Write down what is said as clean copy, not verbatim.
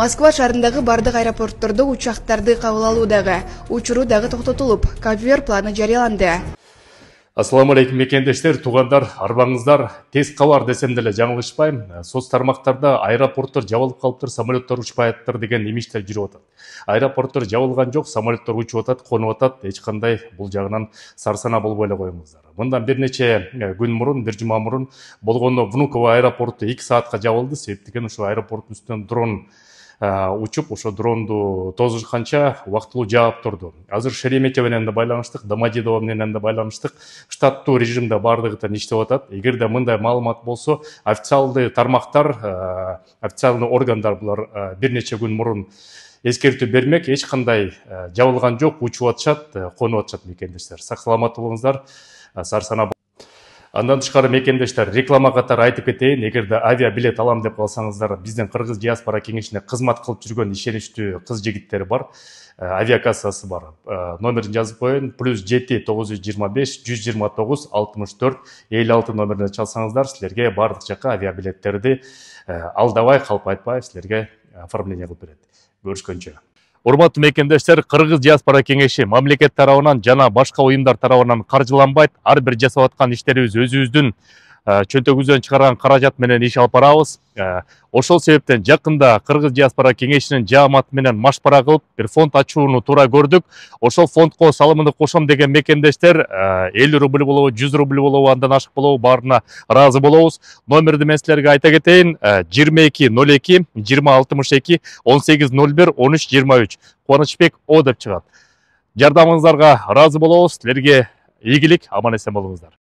Москва шаарындагы бардык аэропорттордо учактарды кабыл алуудагы учуру дагы токтотулуп, КПР планы жарыяланды. Ассаламу алейкум мекендештер, тугандар, арбаңыздар, тез кабар десем деле жаңылышпайм. Соц тармактарда аэропорттор жабылып калыптыр, самолеттор учпай аттыр деген имиштер жүрүп атат. Аэропорттор жабылган жок, самолеттор учуп атат, конуп атат. Эч кандай бул жагынан сарсана болбой эле коюңуздар. Мындан бир нече күн мурун, бир жума мурун болгондо Внуково аэропорту 2 саатка жабылды. Себеп деген ошо аэропорттун үстүнөн дрон учуп, ошо дронду тозушканча убактылуу жаап турду. Азыр Шереметьево менен да байланыштык, Домодедово менен да байланыштык. Штаттуу режимде бардыгы тең иштеп атат. Эгерде мындай маалымат болсо, официалдуу тармактар, официалдуу органдар булар бир нече күн мурун эскертүү бермек, эч кандай жабылган жок, учуп атышат, конуп атышат мекендештер. Сак саламат болуңуздар, сарсана. Андан тышкары мекендештер, реклама катары айтып кетейин, эгерде авиабилет алам деп калсаңыздар, биздин Кыргыз диаспора кеңешине кызмат кылып жүргөн ишеничтүү кыз жигиттер бар, авиакассасы бар. Номерин жазып коеюн, +7 925 129 64 56 номерине чалсаңыздар, силерге бардык жака авиабилеттерди алдабай, калпайтпай силерге оформление кылып берет. Көрүшкөнчө. Урматтуу мекендештер, Кыргыз диаспора кеңеши мамлекет тарабынан жана башка уюмдар тарабынан каржыланбайт. Ар бир жасап аткан иштерибиз өзүбүздүн чөнтөгүбүздөн чыгарган каражат менен иш алып барабыз. Ошол себептен жакында Кыргыз диаспора кеңешинин жааматы менен машпара кылып, бир фонд ачууну туура көрдүк. Ошол фондко салымымды кошом деген мекендештер 50 рубль болобу, 100 рубль болобу, андан ашык болобу, баарына ыраазы болобуз. Номерди мен силерге айта кетейин: 2202 2062 1801 1323. Кубанычбек О деп чыгат. Жардамыңыздарга ыраазы болобуз. Силерге ийгилик, аман эсен болуңуздар.